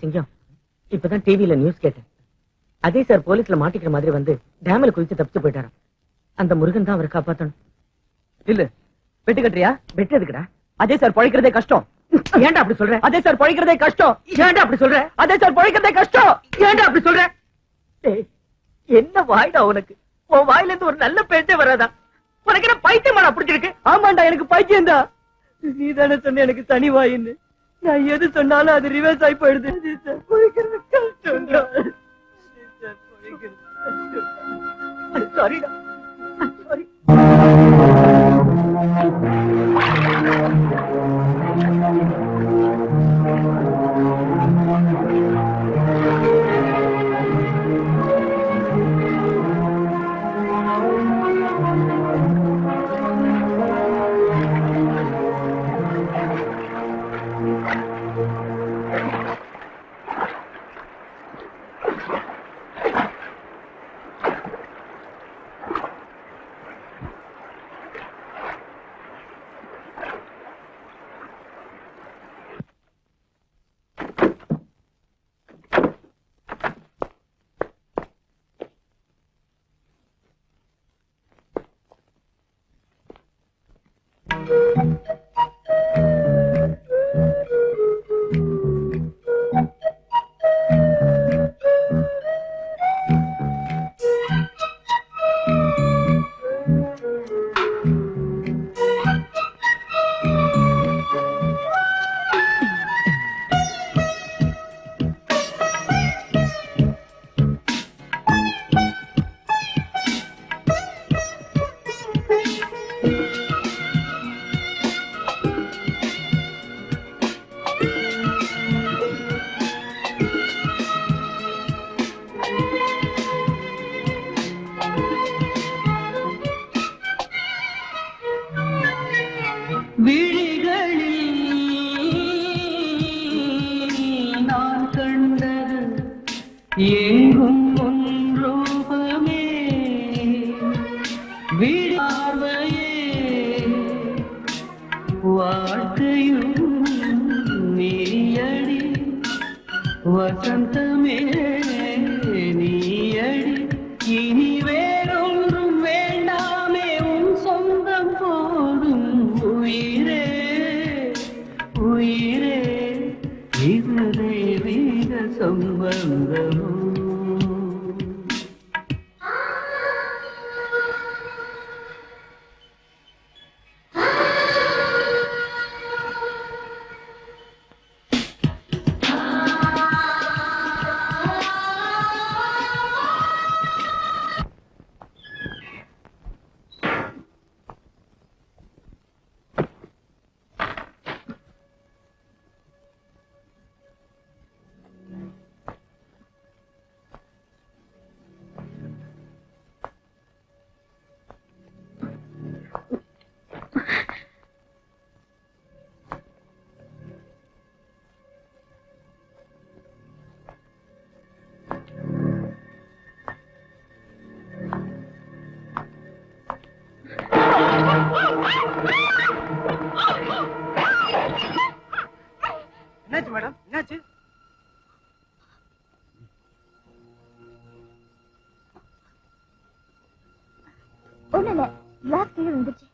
சிங்கம், இப்பதான் டிவில நியூஸ் கேட்டேன். அதே சார் போலீஸ்ல மாட்டிக்கிற மாதிரி வந்து டேம்ல குளிச்சு தப்பிச்சு போயிட்டாராம். அந்த முருகன் தான் அவரை காப்பாத்தணும். இல்ல வெட்டு கட்டுறியா? வெட்டு எதுக்குடா? அதே சார் பழைக்கிறதே கஷ்டம். ஏன்டா அப்படி சொல்ற? அதே சார் பழைக்கிறதே கஷ்டம். ஏன்டா அப்படி சொல்ற? அதே சார் பழைக்கிறதே கஷ்டம். ஏன்டா அப்படி சொல்ற? என்ன வாய்டா உனக்கு? உன் வாயில இருந்து ஒரு நல்ல பேச்சே வராதா? உனக்கு என்ன பைத்தியமாடா பிடிச்சிருக்கு? ஆமாண்டா, எனக்கு பைத்தியம் தான். நீ தானே சொன்ன எனக்கு தனி வாயின்னு. நான் எது சொன்னாலும் அது ரிவர்ஸ் ஆகி போயிடுது. சாரிடா, சாரி. எங்கும் ஒன்றூபமே விடார்வையே வாழ்க்கையும் நீயடி வசந்தமே நீயடி இனி வேறொன்றும் வேண்டாமே உன் சொந்தம் போதும் உயிரே உயிரே இது தெய்வீக சம்பந்தமோ என்னாச்சு மேடம்? என்னாச்சு? ஒண்ணு இல்ல, கிளாஸ் கீழே விழுந்துச்சு.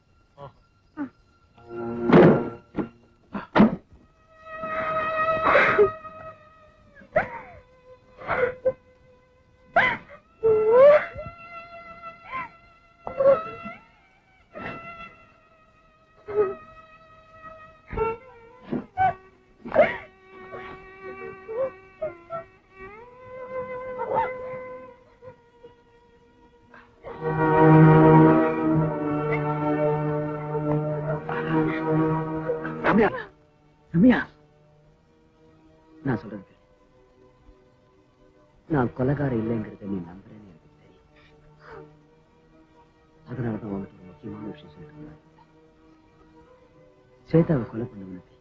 ரம்யா, நான் சொல்றது கேளு. நான் கொலைகார இல்லைங்கிறத நீ நம்புறேன்னு எனக்கு தெரியும். அதனாலதான் உனக்கு ஒரு முக்கியமான விஷயம் சொல்லிருக்கேன். ஸ்வேதாவை கொலை பண்ணவனுக்கு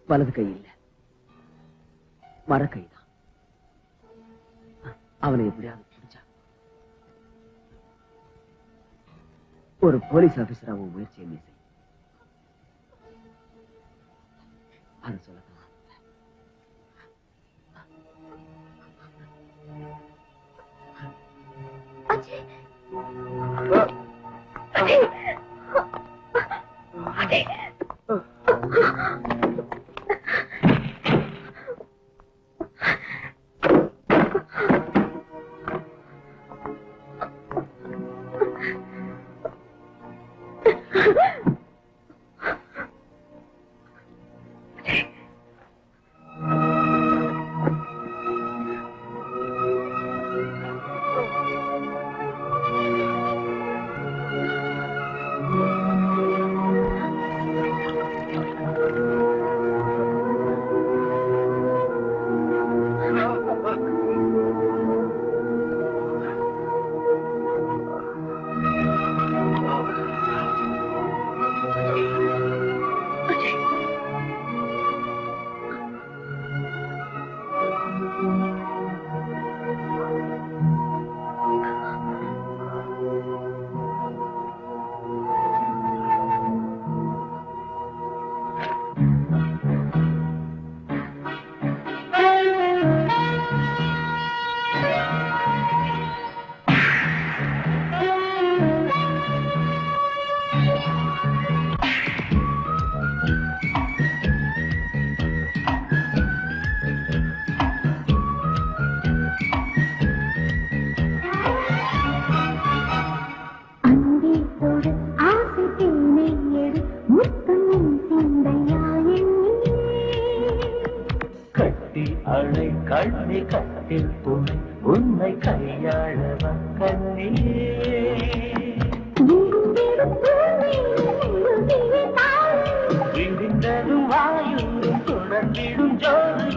வலது கை இல்ல, மரக்கை தான். அவனை எப்படியாவது பிடிச்சா ஒரு போலீஸ் ஆபீசரா உன் முயற்சியை நீ செய். அது சொல்லதான். அஜய் அஜய் அஜய் கண்ணி கட்டில் துணை உன்னை கையாளவ கண்ணே விழிந்ததும் வாயும் தொடர்ந்திடும் ஜோதி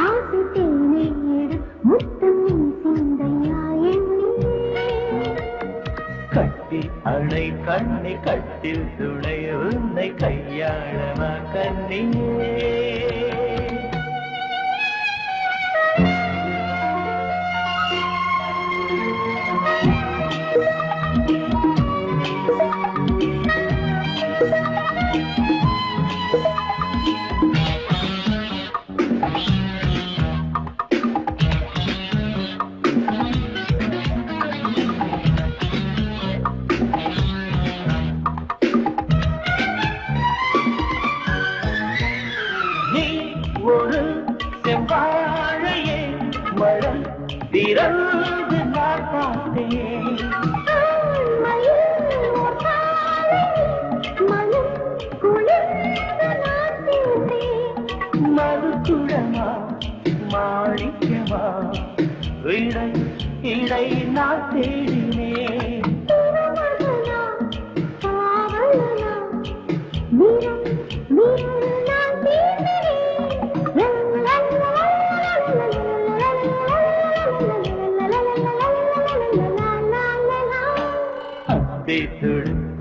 ஆசை தேனை எடு முத்தம் சிந்தையா கட்டி அணை கண்ணை கட்டில் துணை உன்னை கையாளவா கண்ணே செவ்வாழையே மழல் திறந்து நான் பார்த்தேன் மறுக்குடமா மாணிக்கமா இடை இடை நான் தேடினேன்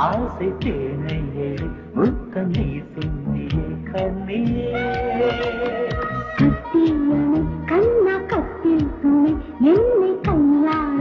ஆசை தேனை ஏழு முத்தம் நீ சிந்தியே கண்ணியே கத்தியனை கண்ணா கத்தில் துணை என்னை கையாள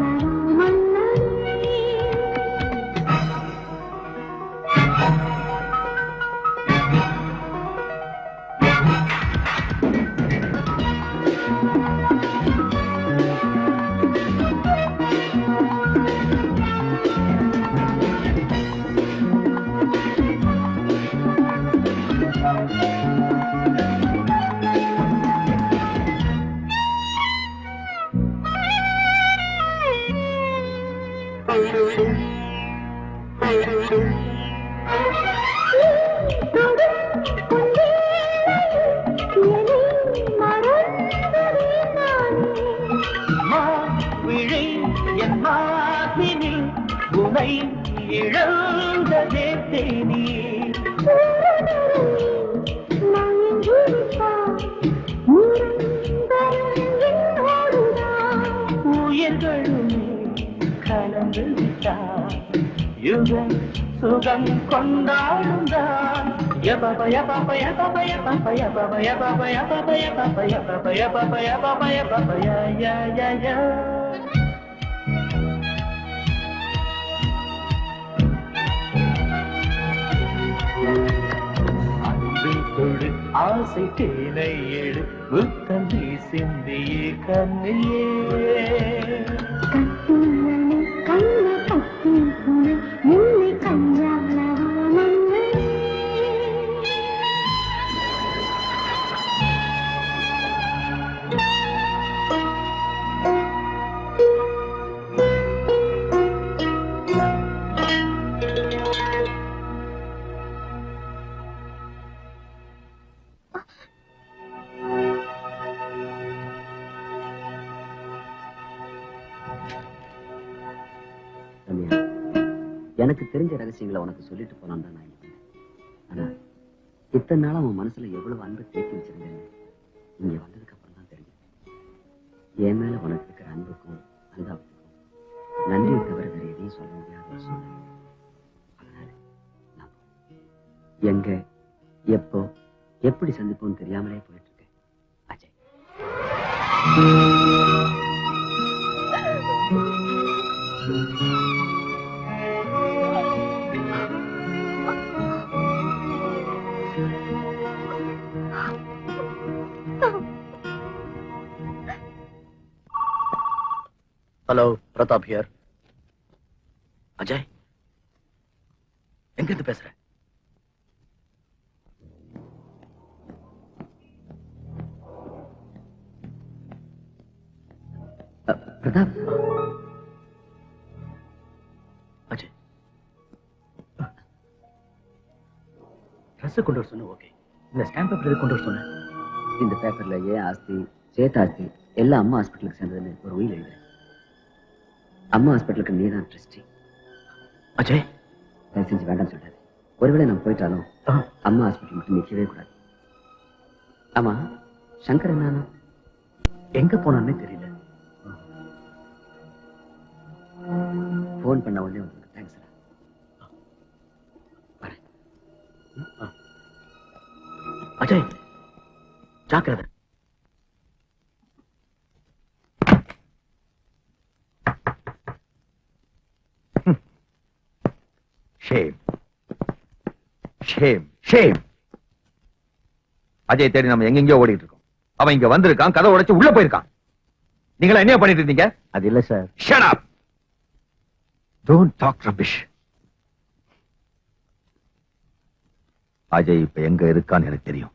விழை என் மாதினில் உனை இழந்ததே தேனி உயிர்களுமே கலந்து விட்டார் யுகம் சுகம் கொண்டாடுந்தான் ஆசை தேனை எடு முத்தம் நீ சிந்தியே கண்ணியே கட்டுள்ளனை கண்ண கட்டில் துணை என்னை கஞ்சாளவானே ரம்யா, எனக்கு தெரிஞ்ச ரகசியங்களை உனக்கு சொல்லிட்டு போலாம் தான் நான் இங்க வந்தேன். ஆனா இத்தனை நாள் அவன் மனசுல எவ்வளவு அன்பு தேக்கி வச்சிருந்தேன்னு இங்க வந்ததுக்கு அப்புறம் தான் தெரிஞ்சது. என் மேல உனக்கு இருக்கிற அன்புக்கும் அனுதாபத்துக்கும் நன்றியை தவிர வேற எதையும் சொல்ல முடியாத ஒரு சூழ்நிலை. அதனால நான் எங்க எப்போ எப்படி சந்திப்போம்னு தெரியாமலே போயிட்டு இருக்கேன். Ajay, hello, Pratap here. அஜய், எங்க இருந்து பேசுற? பிரதாப், அஜய், ட்ரெஸ் கொண்டு வர சொன்ன. ஓகே, இந்த ஸ்டாம்ப் பேப்பர் கொண்டு வர சொன்னேன். இந்த பேப்பர்ல ஏன் ஆஸ்தி சேத்தாஸ்தி எல்லாம் அம்மா ஹாஸ்பிட்டலுக்கு சேர்ந்ததுன்னு ஒரு உயில் எழுதுறேன். அம்மா ஹாஸ்பிட்டலுக்கு நீதான் ட்ரஸ்டி. அஜய், தயவு செஞ்சு வேண்டாம் சொல்றாரு. ஒருவேளை நான் போயிட்டாலும் அம்மா ஹாஸ்பிட்டல் மட்டும் நிற்கவே கூடாது. ஆமா, சங்கர் என்ன எங்க போனான்னே தெரியல. போன் பண்ண உடனே வந்து தேங்க்ஸ். அஜய், ஜாக்கிரதை. Shame, shame, shame. அஜய் தேடி நம்ம எங்கெங்கயோ ஓடிட்டு இருக்கோம். அவன் இங்க வந்திருக்கான், கதை உடைச்சு உள்ள போயிருக்கான். நீங்களா என்ன பண்ணிட்டு இருந்தீங்க? அது இல்ல sir. Shut up. Don't talk rubbish. Ajay இப்ப எங்க இருக்கான்னு எனக்கு தெரியும்.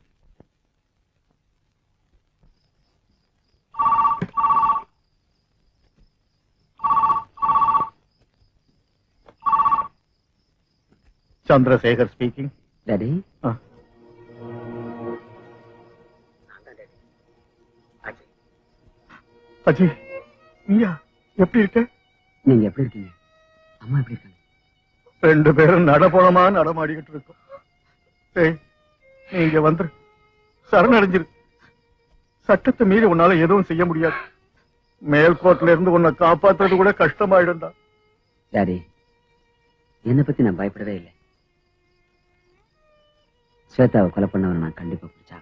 சந்திரசேகர் ஸ்பீக்கிங். டாடி, அஜய், நீயா? எப்படி இருக்க? நீங்க எப்படி இருக்கீங்க? அம்மா எப்படி இருக்காங்க? ரெண்டு பேரும் நடப்போனமா நடமாடிக்கிட்டு இருக்கோம். ஏய், நீங்க வந்துரு, சரணடைஞ்சிரு. சட்டத்தை மீறி உன்னால எதுவும் செய்ய முடியாது. மேல் கோர்ட்ல இருந்து உன்னை காப்பாத்துறது கூட கஷ்டமாயிடும்டா. டாடி, என்னை பத்தி நான் பயப்படவே இல்லை. ஸ்வேதாவை கொலை பண்ணவரை நான் கண்டிப்பா பிடிச்சா.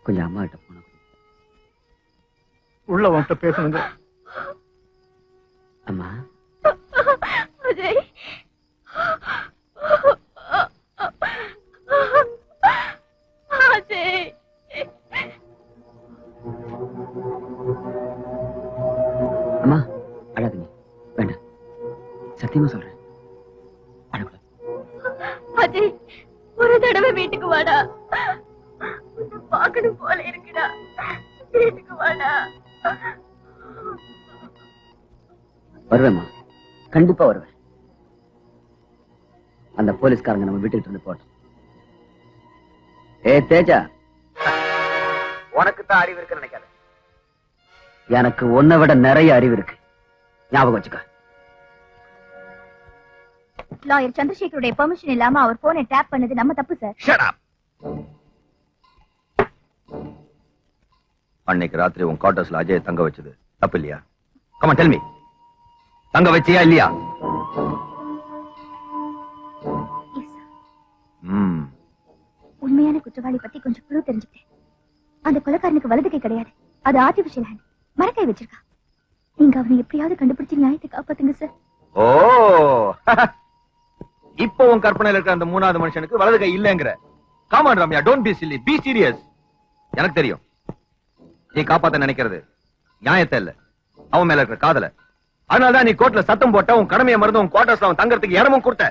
கொஞ்சம் அம்மா கிட்ட போன உள்ள உன்கிட்ட பேசணுங்க. அம்மா, அஜய், அஜய், அம்மா அழாதீங்க, வேண்டாம், சத்தியமா சொல்றேன், அழக்கூடாது. அஜய், ஒரு தடவை வீட்டுக்கு வாடா. பார்க்கணும் போல இருக்குடா. வீட்டுக்கு வாடா. வருவேம்மா, கண்டிப்பா வருவேன். அந்த போலீஸ்காரங்க நம்ம வீட்டுக்கு இருந்து போட்டோம். ஏ தேஜா, உனக்கு தான் அறிவு இருக்குன்னு நினைக்காத. எனக்கு உன்னை விட நிறைய அறிவு இருக்கு, ஞாபகம் வச்சுக்க. லாயர் சந்திரசேகருடைய பெர்மிஷன் இல்லாம அவர் போனை டேப் பண்ணது நம்ம தப்பு சார். Shut up. அன்னைக்கு ராத்திரி உன் குவார்டர்ஸ்ல அஜய் தங்க வச்சது தப்பு இல்லையா? Come on, tell me. தங்க வச்சியா இல்லையா? உண்மையான குற்றவாளி பத்தி கொஞ்சம் குழு தெரிஞ்சுக்கிட்டேன். அந்த கொலைக்காரனுக்கு வலது கை கிடையாது, அது ஆர்டிபிஷியல் ஹேண்ட், மரக்கை வச்சிருக்கா. நீங்க அவனை எப்படியாவது கண்டுபிடிச்சு நியாயத்தை காப்பாத்துங்க சார். ஓ, இப்போ உன் கற்பனையில இருக்கிற அந்த மூணாவது மனுஷனுக்கு வலது கை இல்லங்கிற. Come on Ramya, don't be silly, be serious. எனக்கு தெரியும் நீ காப்பாத்த நினைக்கிறது நியாயத்தை இல்ல, அவன் மேல இருக்கிற காதல. அதனாலதான் நீ கோர்ட்ல சத்தம் போட்ட, உன் கடமையை மறந்து உன் குவார்டர்ஸ்ல அவன் தங்கறதுக்கு இடமும் கொடுத்த.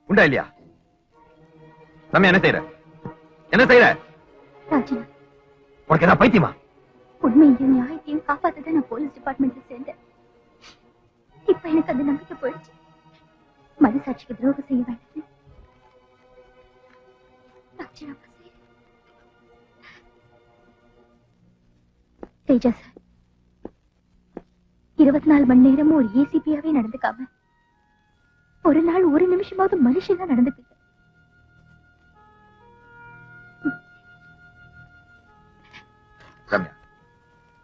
உண்டா இல்லையா? ரம்யா, என்ன செய்யற? என்ன செய்யற? ராஜன், உனக்கு ஏதாவது பைத்தியமா? உண்மையையும் நியாயத்தையும் காப்பாத்ததான் நான் போலீஸ் டிபார்ட்மெண்ட்ல சேர்ந்தேன். இப்ப எனக்கு அந்த நம்பிக்கை போயிடுச்சு. மனசாட்சிக்கு துரோகம் செய்ய வேண்டாம். ராஜினாமா செய்ய. தேஜா சார், 24 மணி நேரமும் ஒரு ஏசிபியாவே நடந்துக்காம ஒரு நாள் ஒரு நிமிஷமாவது மனுஷனா நடந்துக்கிட்ட. ரம்யா,